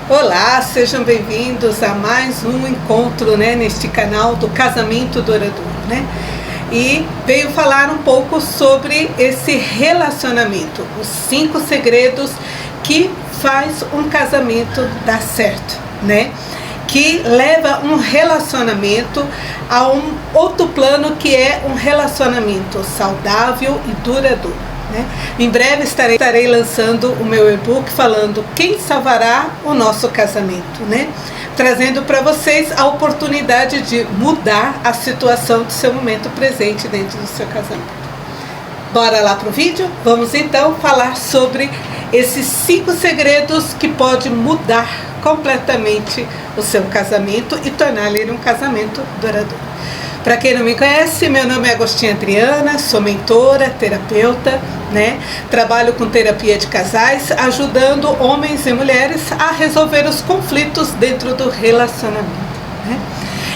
Olá, sejam bem-vindos a mais um encontro, neste canal do Casamento Duradouro, E veio falar um pouco sobre esse relacionamento, os 5 segredos que faz um casamento dar certo, que leva um relacionamento a um outro plano, que é um relacionamento saudável e duradouro. Em breve estarei lançando o meu e-book falando quem salvará o nosso casamento, trazendo para vocês a oportunidade de mudar a situação do seu momento presente dentro do seu casamento. Bora lá pro vídeo? Vamos então falar sobre esses 5 segredos que podem mudar completamente o seu casamento e tornar ele um casamento duradouro. Para quem não me conhece, meu nome é Agostinha Adriana, sou mentora, terapeuta, Trabalho com terapia de casais, ajudando homens e mulheres a resolver os conflitos dentro do relacionamento,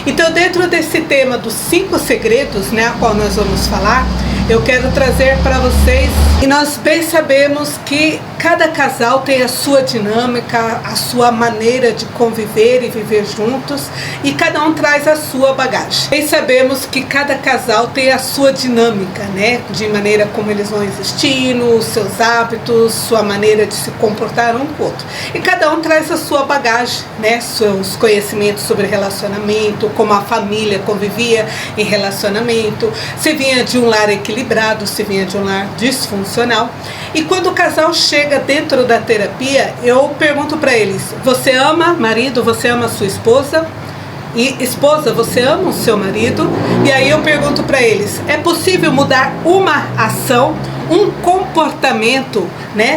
Então, dentro desse tema dos 5 segredos, a qual nós vamos falar, eu quero trazer para vocês, e nós bem sabemos que cada casal tem a sua dinâmica, a sua maneira de conviver e viver juntos, e cada um traz a sua bagagem. Bem sabemos que cada casal tem a sua dinâmica, de maneira como eles vão existindo, os seus hábitos, sua maneira de se comportar um com o outro. E cada um traz a sua bagagem, seus conhecimentos sobre relacionamento, como a família convivia em relacionamento, se vinha de um lar equilibrado, se vinha de um lar disfuncional. E quando o casal chega dentro da terapia, eu pergunto para eles: você ama marido, você ama sua esposa? E esposa, você ama o seu marido? E aí eu pergunto para eles: é possível mudar uma ação, um comportamento,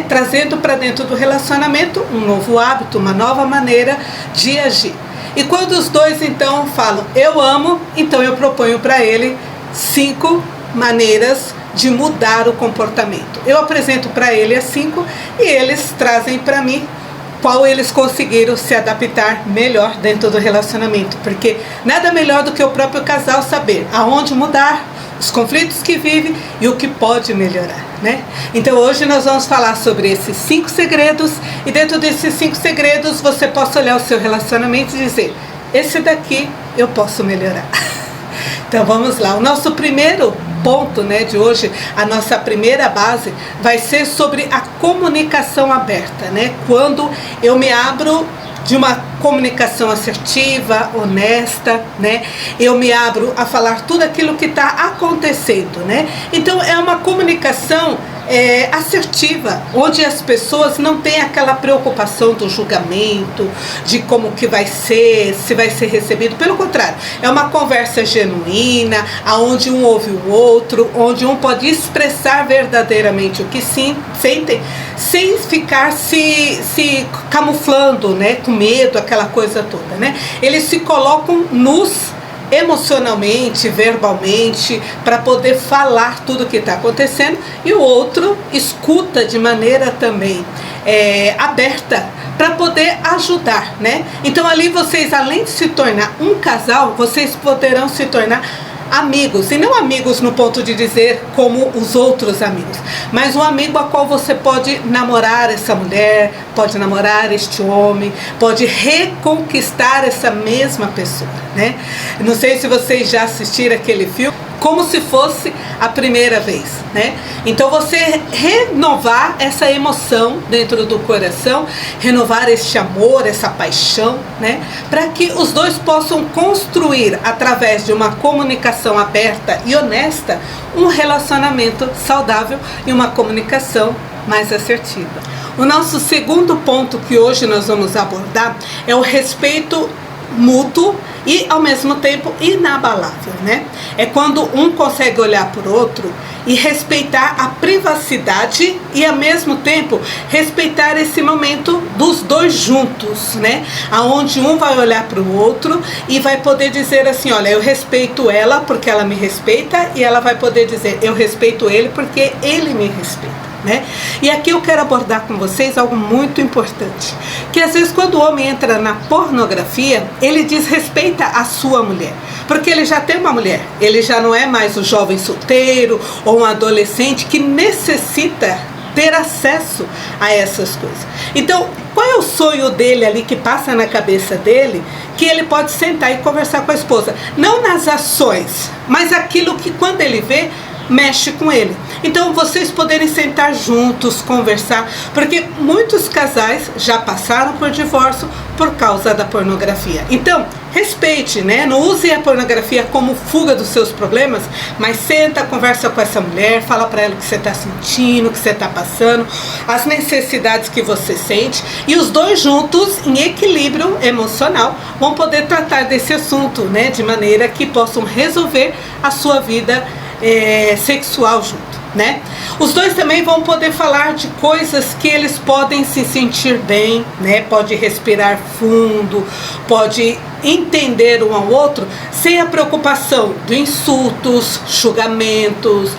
trazendo para dentro do relacionamento um novo hábito, uma nova maneira de agir? E quando os dois então falam eu amo, então eu proponho para ele 5 maneiras de mudar o comportamento. Eu apresento para ele as 5 e eles trazem para mim qual eles conseguiram se adaptar melhor dentro do relacionamento, porque nada melhor do que o próprio casal saber aonde mudar, os conflitos que vive e o que pode melhorar, Então hoje nós vamos falar sobre esses 5 segredos, e dentro desses 5 segredos você possa olhar o seu relacionamento e dizer: esse daqui eu posso melhorar. Então vamos lá, o nosso primeiro ponto de hoje, a nossa primeira base vai ser sobre a comunicação aberta, quando eu me abro de uma comunicação assertiva, honesta, eu me abro a falar tudo aquilo que está acontecendo, Então é uma comunicação assertiva, onde as pessoas não têm aquela preocupação do julgamento, de como que vai ser, se vai ser recebido. Pelo contrário, é uma conversa genuína, onde um ouve o outro, onde um pode expressar verdadeiramente o que sentem, sem ficar se camuflando, com medo, aquela coisa toda, Eles se colocam nus emocionalmente, verbalmente, para poder falar tudo o que está acontecendo, e o outro escuta de maneira também aberta, para poder ajudar, Então ali vocês, além de se tornar um casal, vocês poderão se tornar amigos, e não amigos no ponto de dizer como os outros amigos, mas um amigo a qual você pode namorar essa mulher, pode namorar este homem, pode reconquistar essa mesma pessoa, Não sei se vocês já assistiram aquele filme, como se fosse a primeira vez, Então você renovar essa emoção dentro do coração, renovar este amor, essa paixão, para que os dois possam construir, através de uma comunicação aberta e honesta, um relacionamento saudável e uma comunicação mais assertiva. O nosso segundo ponto que hoje nós vamos abordar é o respeito mútuo e ao mesmo tempo inabalável, É quando um consegue olhar para o outro e respeitar a privacidade e ao mesmo tempo respeitar esse momento dos dois juntos, Aonde um vai olhar para o outro e vai poder dizer assim: olha, eu respeito ela porque ela me respeita, e ela vai poder dizer: eu respeito ele porque ele me respeita. E aqui eu quero abordar com vocês algo muito importante, que às vezes quando o homem entra na pornografia, ele desrespeita a sua mulher, porque ele já tem uma mulher, ele já não é mais o jovem solteiro ou um adolescente que necessita ter acesso a essas coisas. Então, Qual é o sonho dele ali que passa na cabeça dele, que ele pode sentar e conversar com a esposa? Não nas ações, mas aquilo que quando ele vê, mexe com ele. Então vocês poderem sentar juntos, conversar, porque muitos casais já passaram por divórcio por causa da pornografia. Então, respeite, né? Não use a pornografia como fuga dos seus problemas, mas senta, conversa com essa mulher, fala para ela o que você está sentindo, o que você está passando, as necessidades que você sente, e os dois juntos, em equilíbrio emocional, vão poder tratar desse assunto, né? De maneira que possam resolver a sua vida sexual junto, né? Os dois também vão poder falar de coisas que eles podem se sentir bem, né? Pode respirar fundo, pode entender um ao outro sem a preocupação de insultos, xingamentos,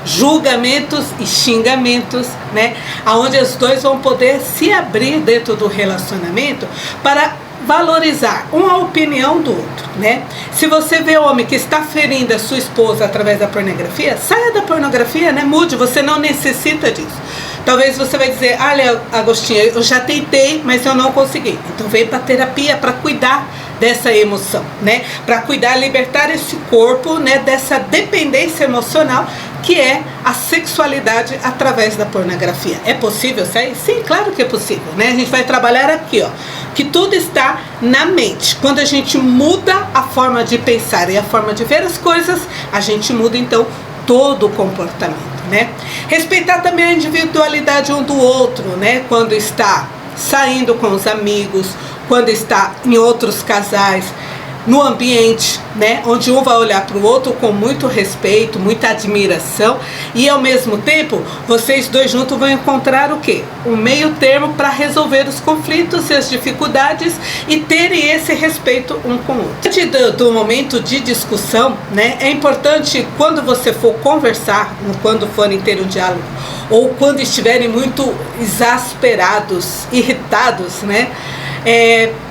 julgamentos e xingamentos, né? Aonde os dois vão poder se abrir dentro do relacionamento para valorizar uma opinião do outro, né? Se você vê homem que está ferindo a sua esposa através da pornografia, saia da pornografia, né? Mude, você não necessita disso. Talvez você vai dizer, olha, Agostinho, eu já tentei, mas eu não consegui. Então vem para terapia para cuidar dessa emoção, né? Para cuidar, libertar esse corpo, né? Dessa dependência emocional que é a sexualidade através da pornografia. É possível sair? Sim, claro que é possível, né? A gente vai trabalhar aqui, ó, que tudo está na mente. Quando a gente muda a forma de pensar e a forma de ver as coisas, a gente muda então todo o comportamento, né? Respeitar também a individualidade um do outro, né? Quando está saindo com os amigos, quando está em outros casais, no ambiente, né, onde um vai olhar para o outro com muito respeito, muita admiração, e ao mesmo tempo vocês dois juntos vão encontrar o quê? Um meio termo para resolver os conflitos e as dificuldades e terem esse respeito um com o outro. Antes do momento de discussão, né, é importante quando você for conversar, quando forem ter um diálogo, ou quando estiverem muito exasperados, irritados, né,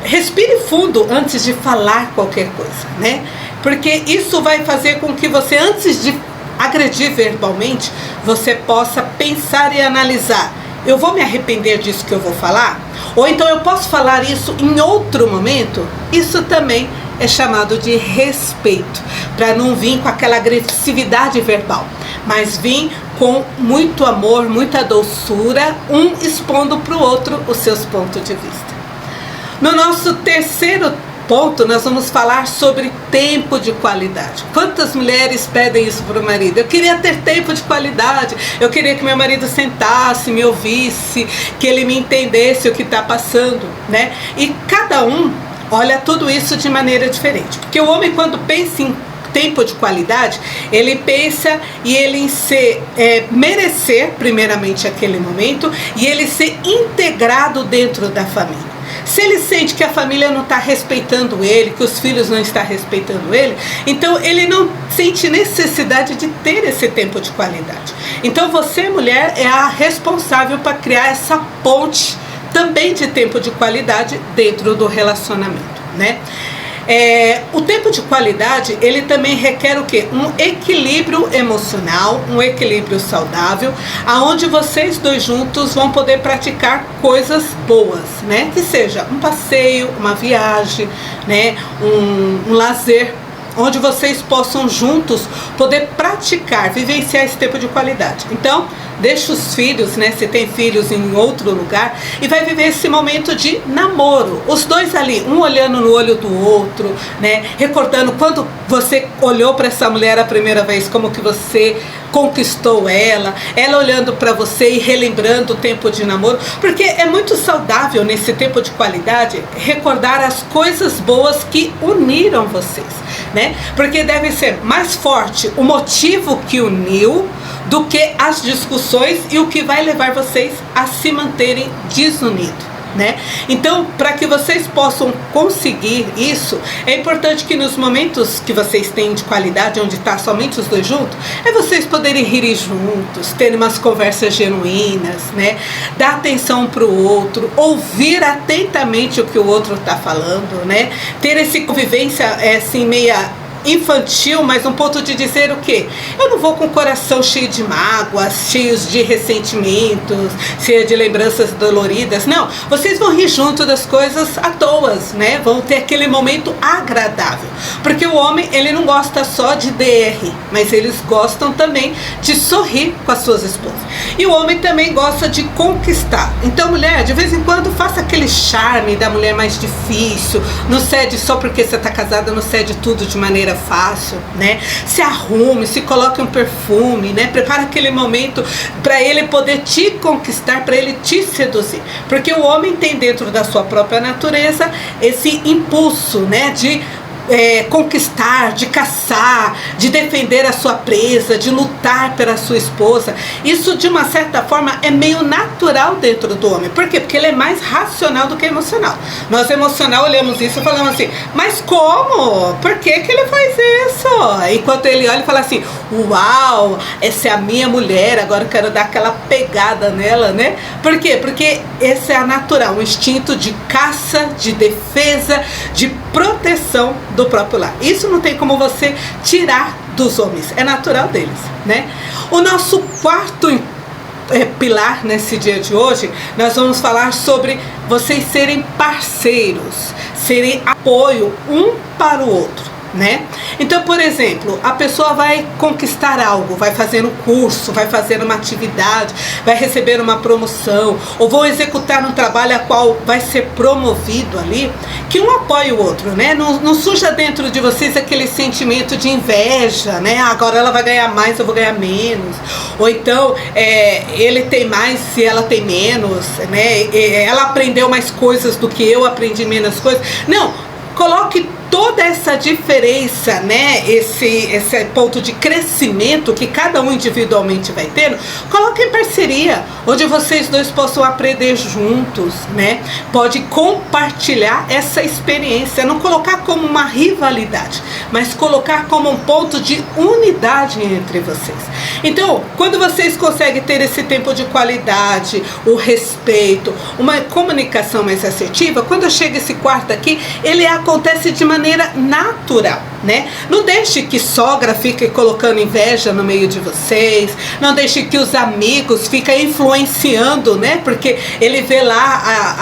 respire fundo antes de falar qualquer coisa, né? Porque isso vai fazer com que você, antes de agredir verbalmente, você possa pensar e analisar. Eu vou me arrepender disso que eu vou falar? Ou então eu posso falar isso em outro momento? Isso também é chamado de respeito, para não vir com aquela agressividade verbal, mas vir com muito amor, muita doçura, um expondo para o outro os seus pontos de vista. No nosso terceiro ponto, nós vamos falar sobre tempo de qualidade. Quantas mulheres pedem isso para o marido? Eu queria ter tempo de qualidade, eu queria que meu marido sentasse, me ouvisse, que ele me entendesse o que está passando, né? E cada um olha tudo isso de maneira diferente. Porque o homem, quando pensa em tempo de qualidade, ele pensa e ele em merecer primeiramente aquele momento e ele ser integrado dentro da família. Se ele sente que a família não está respeitando ele, que os filhos não estão respeitando ele, então ele não sente necessidade de ter esse tempo de qualidade. Então você, mulher, é a responsável para criar essa ponte também de tempo de qualidade dentro do relacionamento, né? O tempo de qualidade, ele também requer o quê? Um equilíbrio emocional, um equilíbrio saudável, aonde vocês dois juntos vão poder praticar coisas boas, né? Que seja um passeio, uma viagem, né? Um lazer, onde vocês possam juntos poder praticar, vivenciar esse tempo de qualidade. Então, deixa os filhos, né, se tem filhos, em outro lugar e vai viver esse momento de namoro. Os dois ali, um olhando no olho do outro, né, recordando quando você olhou para essa mulher a primeira vez, como que você conquistou ela olhando para você e relembrando o tempo de namoro, porque é muito saudável nesse tempo de qualidade recordar as coisas boas que uniram vocês, né? Porque deve ser mais forte o motivo que uniu do que as discussões e o que vai levar vocês a se manterem desunidos, né? Então, para que vocês possam conseguir isso, é importante que nos momentos que vocês têm de qualidade, onde está somente os dois juntos, é vocês poderem rir juntos, terem umas conversas genuínas, né? Dar atenção para o outro, ouvir atentamente o que o outro está falando, né? Ter essa convivência assim meia infantil, mas um ponto de dizer o quê? Eu não vou com o coração cheio de mágoas, cheios de ressentimentos, cheio de lembranças doloridas. Não, vocês vão rir junto das coisas à toa, né? Vão ter aquele momento agradável. Porque o homem, ele não gosta só de DR, mas eles gostam também de sorrir com as suas esposas. E o homem também gosta de conquistar. Então, mulher, de vez em quando faça aquele charme da mulher mais difícil. Não cede só porque você está casada, não cede tudo de maneira fácil, né? Se arrume, se coloque um perfume, né? Prepara aquele momento para ele poder te conquistar, para ele te seduzir. Porque o homem tem dentro da sua própria natureza esse impulso, né? De conquistar, de caçar, de defender a sua presa, de lutar pela sua esposa. Isso, de uma certa forma, é meio natural dentro do homem. Por quê? Porque ele é mais racional do que emocional. Nós, emocional, olhamos isso e falamos assim, mas como? Por que que ele faz isso? Enquanto ele olha e fala assim, uau, essa é a minha mulher, agora eu quero dar aquela pegada nela, né? Por quê? Porque esse é a natural, um instinto de caça, de defesa, de proteção do próprio lar. Isso não tem como você tirar dos homens, é natural deles, né? O nosso quarto pilar nesse dia de hoje, nós vamos falar sobre vocês serem parceiros, serem apoio um para o outro, né? Então, por exemplo, a pessoa vai conquistar algo, vai fazer um curso, vai fazer uma atividade, vai receber uma promoção, ou vão executar um trabalho a qual vai ser promovido ali, que um apoie o outro, né? Não surja dentro de vocês aquele sentimento de inveja, né? Agora ela vai ganhar mais, eu vou ganhar menos, ou então ele tem mais se ela tem menos, né? Ela aprendeu mais coisas do que eu aprendi menos coisas. Não, coloque toda essa diferença, né, esse ponto de crescimento que cada um individualmente vai tendo, coloque em parceria, onde vocês dois possam aprender juntos, né? Pode compartilhar essa experiência, não colocar como uma rivalidade, mas colocar como um ponto de unidade entre vocês. Então, quando vocês conseguem ter esse tempo de qualidade, o respeito, uma comunicação mais assertiva, quando chega esse quarto aqui, ele acontece de maneira natural, né? Não deixe que sogra fique colocando inveja no meio de vocês, não deixe que os amigos fiquem influenciando, né? Porque ele vê lá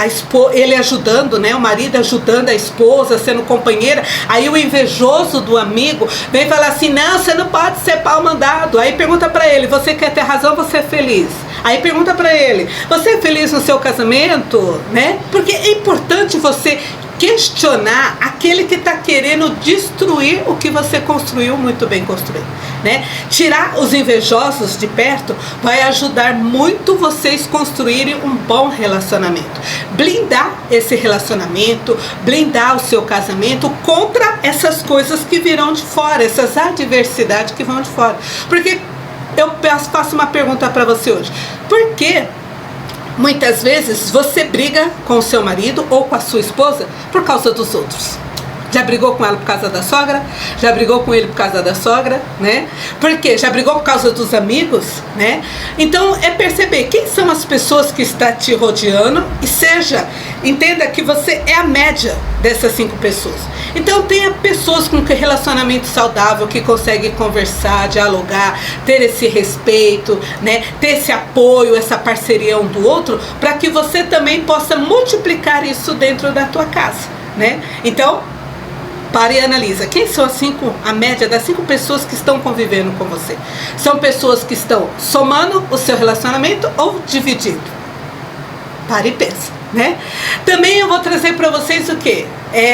ele ajudando, né? O marido ajudando a esposa, sendo companheira, aí o invejoso do amigo vem falar assim, não, você não pode ser pau mandado. Aí pergunta pra ele, você quer ter razão, você é feliz? Aí pergunta pra ele, você é feliz no seu casamento, né? Porque é importante você questionar aquele que está querendo destruir o que você construiu muito bem construído, né? Tirar os invejosos de perto vai ajudar muito vocês construírem um bom relacionamento, blindar esse relacionamento, blindar o seu casamento contra essas coisas que virão de fora, essas adversidades que vão de fora. Porque eu faço uma pergunta para você hoje, por que muitas vezes você briga com o seu marido ou com a sua esposa por causa dos outros? Já brigou com ela por causa da sogra? Já brigou com ele por causa da sogra, né? Por quê? Já brigou por causa dos amigos, né? Então, é perceber quem são as pessoas que estão te rodeando e entenda que você é a média dessas 5 pessoas. Então, tenha pessoas com relacionamento saudável, que conseguem conversar, dialogar, ter esse respeito, né? Ter esse apoio, essa parceria um do outro, para que você também possa multiplicar isso dentro da tua casa, né? Então, pare e analisa, quem são a média das 5 pessoas que estão convivendo com você? São pessoas que estão somando o seu relacionamento ou dividindo? Pare e pensa, né? Também eu vou trazer para vocês o quê?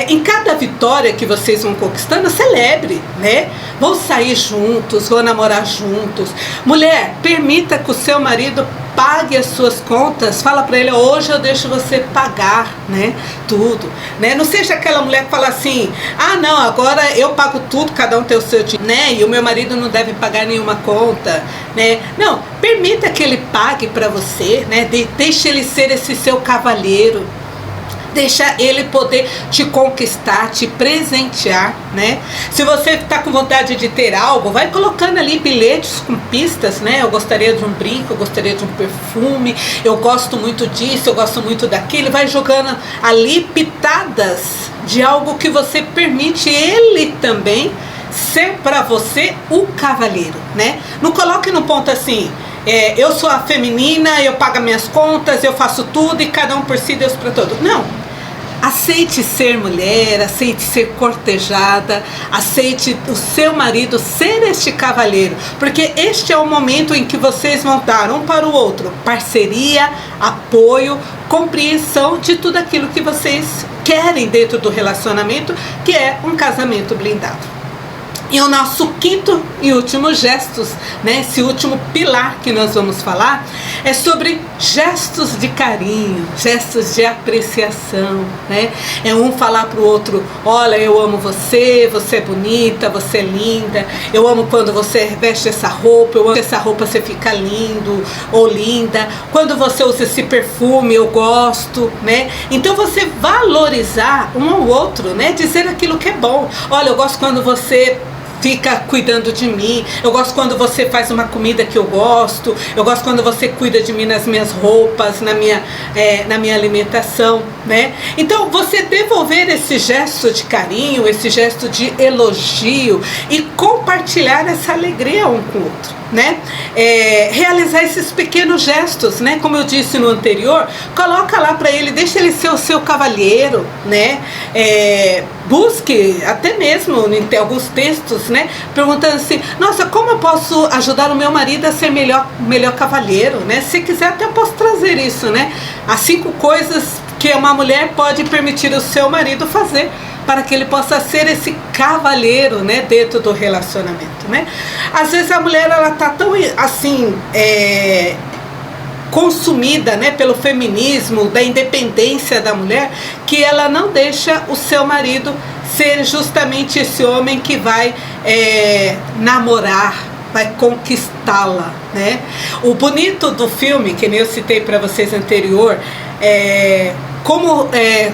Em cada vitória que vocês vão conquistando, celebre, né? Vão sair juntos, vão namorar juntos. Mulher, permita que o seu marido pague as suas contas. Fala para ele, hoje eu deixo você pagar, né? Tudo, né? Não seja aquela mulher que fala assim, ah não, agora eu pago tudo, cada um tem o seu dinheiro, né? E o meu marido não deve pagar nenhuma conta, né? Não, permita que ele pague para você, né? Deixe ele ser esse seu cavalheiro. Deixa ele poder te conquistar, te presentear, né? Se você está com vontade de ter algo, vai colocando ali bilhetes com pistas, né? Eu gostaria de um brinco, eu gostaria de um perfume, eu gosto muito disso, eu gosto muito daquilo. Vai jogando ali pitadas de algo que você permite ele também ser para você o cavalheiro, né? Não coloque no ponto assim, eu sou a feminina, eu pago minhas contas, eu faço tudo e cada um por si, Deus para todos. Não. Aceite ser mulher, aceite ser cortejada, aceite o seu marido ser este cavalheiro, porque este é o momento em que vocês vão dar um para o outro parceria, apoio, compreensão de tudo aquilo que vocês querem dentro do relacionamento, que é um casamento blindado. E o nosso quinto e último gestos, né, esse último pilar que nós vamos falar, é sobre gestos de carinho, gestos de apreciação, né? É um falar para o outro, olha, eu amo você, você é bonita, você é linda, eu amo quando você veste essa roupa, eu amo que essa roupa você fica lindo ou linda, quando você usa esse perfume, eu gosto, né? Então você valorizar um ao outro, né? Dizer aquilo que é bom. Olha, eu gosto quando você fica cuidando de mim, eu gosto quando você faz uma comida que eu gosto quando você cuida de mim nas minhas roupas, na minha alimentação, né? Então você devolver esse gesto de carinho, esse gesto de elogio e compartilhar essa alegria um com o outro, né? Realizar esses pequenos gestos, né? Como eu disse no anterior, coloca lá para ele, deixa ele ser o seu cavalheiro, né? Busque até mesmo em alguns textos, né? Perguntando assim, nossa, como eu posso ajudar o meu marido a ser melhor cavalheiro, né? Se quiser até posso trazer isso, né? As 5 coisas que uma mulher pode permitir o seu marido fazer para que ele possa ser esse cavalheiro, né, dentro do relacionamento, né? Às vezes a mulher, ela tá tão assim consumida, né, pelo feminismo, da independência da mulher, que ela não deixa o seu marido ser justamente esse homem que vai namorar, vai conquistá-la, né? O bonito do filme, que nem eu citei para vocês anterior,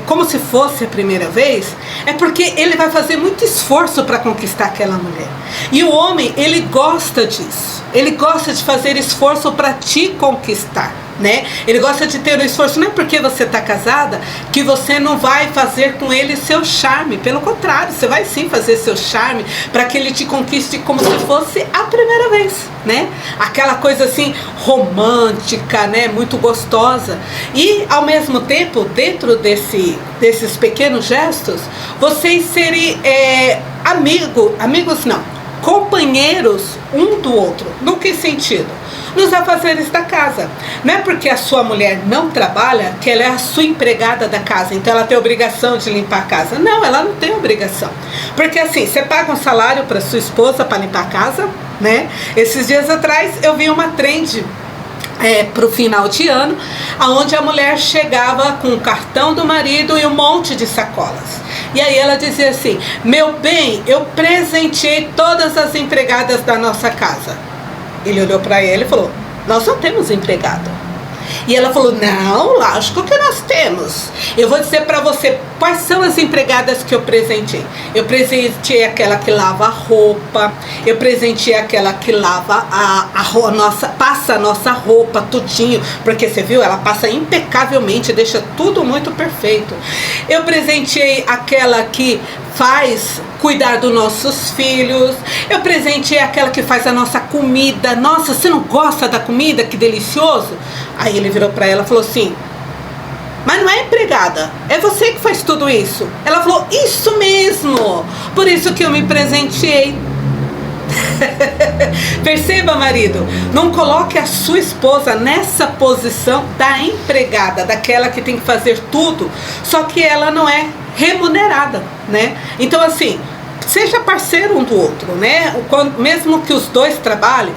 como se fosse a primeira vez, é porque ele vai fazer muito esforço para conquistar aquela mulher. E o homem, ele gosta disso. Ele gosta de fazer esforço para te conquistar, né? Ele gosta de ter um esforço. Não é porque você está casada que você não vai fazer com ele seu charme. Pelo contrário, você vai sim fazer seu charme para que ele te conquiste como se fosse a primeira vez, né? Aquela coisa assim romântica, né? Muito gostosa. E ao mesmo tempo, dentro desses pequenos gestos, vocês serem amigos não, companheiros um do outro. No que sentido? Nos afazeres da casa. Não é porque a sua mulher não trabalha que ela é a sua empregada da casa, então ela tem obrigação de limpar a casa. Não, ela não tem obrigação. Porque assim, você paga um salário para sua esposa para limpar a casa, né? Esses dias atrás eu vi uma trend para o final de ano, onde a mulher chegava com o cartão do marido e um monte de sacolas. E aí ela dizia assim, meu bem, eu presenteei todas as empregadas da nossa casa. Ele olhou para ela e falou, nós não temos empregada. E ela falou, não, lógico que nós temos. Eu vou dizer para você quais são as empregadas que eu presenteei. Eu presenteei aquela que lava a roupa, eu presenteei aquela que lava passa a nossa roupa tudinho, porque você viu, ela passa impecavelmente, deixa tudo muito perfeito. Eu presenteei aquela que faz cuidar dos nossos filhos. Eu presenteei aquela que faz a nossa comida. Nossa, você não gosta da comida? Que delicioso! Aí ele virou para ela e falou assim, mas não é empregada, é você que faz tudo isso. Ela falou, isso mesmo, por isso que eu me presenteei. Perceba, marido, não coloque a sua esposa nessa posição da empregada, daquela que tem que fazer tudo, só que ela não é remunerada, né? Então assim, seja parceiro um do outro, né? Mesmo que os dois trabalhem,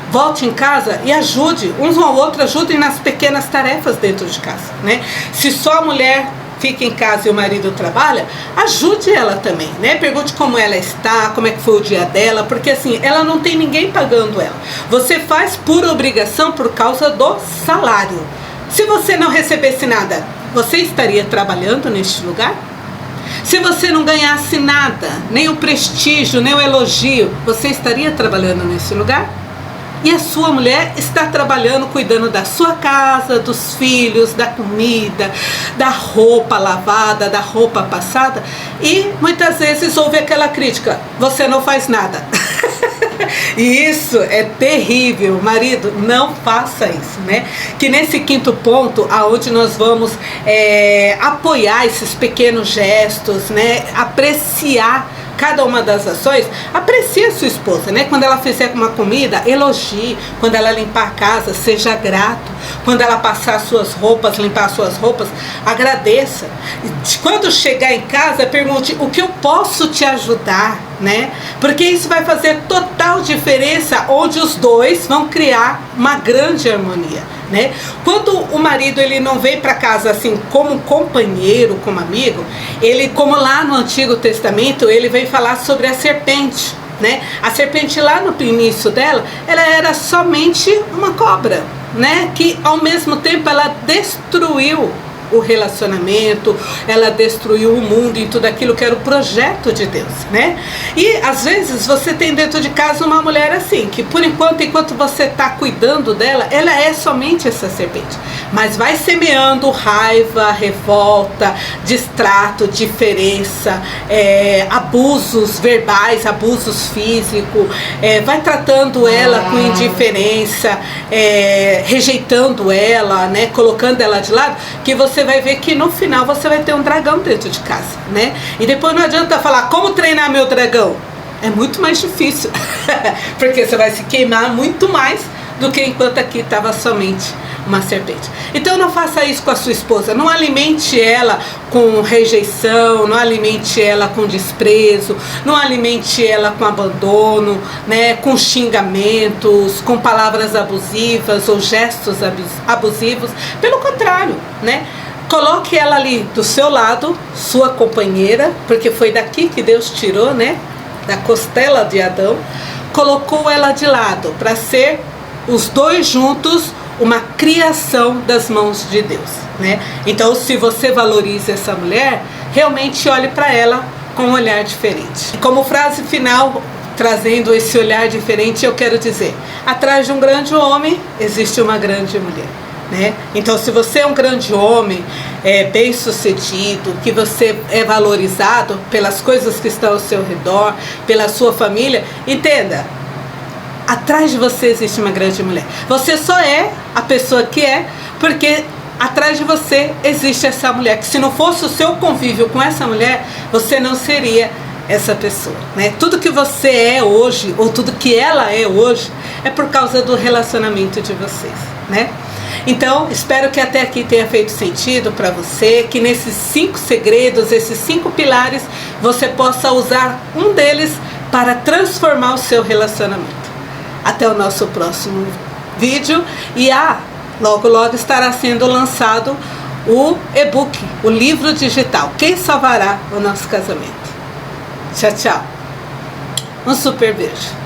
volte em casa e ajude uns ao outro, ajudem nas pequenas tarefas dentro de casa, né? Se só a mulher fica em casa e o marido trabalha, ajude ela também, né? Pergunte como ela está, como é que foi o dia dela, porque assim, ela não tem ninguém pagando ela. Você faz por obrigação por causa do salário. Se você não recebesse nada, você estaria trabalhando neste lugar? Se você não ganhasse nada, nem o prestígio, nem o elogio, você estaria trabalhando nesse lugar? e a sua mulher está trabalhando, cuidando da sua casa, dos filhos, da comida, da roupa lavada, da roupa passada, e muitas vezes ouve aquela crítica: você não faz nada. E isso é terrível, marido, não faça isso, né? Que nesse quinto ponto, aonde nós vamos apoiar esses pequenos gestos, né? Apreciar cada uma das ações. Aprecie a sua esposa, né? Quando ela fizer uma comida, elogie. Quando ela limpar a casa, seja grato. Quando ela passar suas roupas, limpar suas roupas, agradeça. Quando chegar em casa, pergunte: o que eu posso te ajudar, né? Porque isso vai fazer total diferença, onde os dois vão criar uma grande harmonia, né? Quando o marido ele não vem para casa assim como um companheiro, como amigo, ele, como lá no Antigo Testamento, ele vem falar sobre a serpente, né? A serpente, lá no início dela, ela era somente uma cobra, né? Que ao mesmo tempo ela destruiu o relacionamento, ela destruiu o mundo e tudo aquilo que era o projeto de Deus, né? E às vezes você tem dentro de casa uma mulher assim, que por enquanto você está cuidando dela, ela é somente essa serpente, mas vai semeando raiva, revolta, distrato, diferença, abusos verbais, abusos físicos, vai tratando ela com indiferença, rejeitando ela, né? Colocando ela de lado, que você vai ver que no final você vai ter um dragão dentro de casa, né? E depois não adianta falar: como treinar meu dragão? É muito mais difícil, porque você vai se queimar muito mais do que enquanto aqui estava somente uma serpente. Então não faça isso com a sua esposa, não alimente ela com rejeição, não alimente ela com desprezo, não alimente ela com abandono, né, com xingamentos, com palavras abusivas ou gestos abusivos. Pelo contrário, né? Coloque ela ali do seu lado, sua companheira, porque foi daqui que Deus tirou, né? Da costela de Adão, colocou ela de lado para ser os dois juntos uma criação das mãos de Deus, né? Então, se você valoriza essa mulher, realmente olhe para ela com um olhar diferente. Como frase final, trazendo esse olhar diferente, eu quero dizer: atrás de um grande homem existe uma grande mulher, né? Então, se você é um grande homem, bem sucedido, que você é valorizado pelas coisas que estão ao seu redor, pela sua família, entenda: atrás de você existe uma grande mulher. Você só é a pessoa que é porque atrás de você existe essa mulher, que se não fosse o seu convívio com essa mulher, você não seria essa pessoa, né? Tudo que você é hoje, ou tudo que ela é hoje, é por causa do relacionamento de vocês, né? Então, espero que até aqui tenha feito sentido para você, que nesses 5 segredos, esses 5 pilares, você possa usar um deles para transformar o seu relacionamento. Até o nosso próximo vídeo. E logo logo estará sendo lançado o e-book, o livro digital, Quem Salvará o Nosso Casamento. Tchau, tchau. Um super beijo.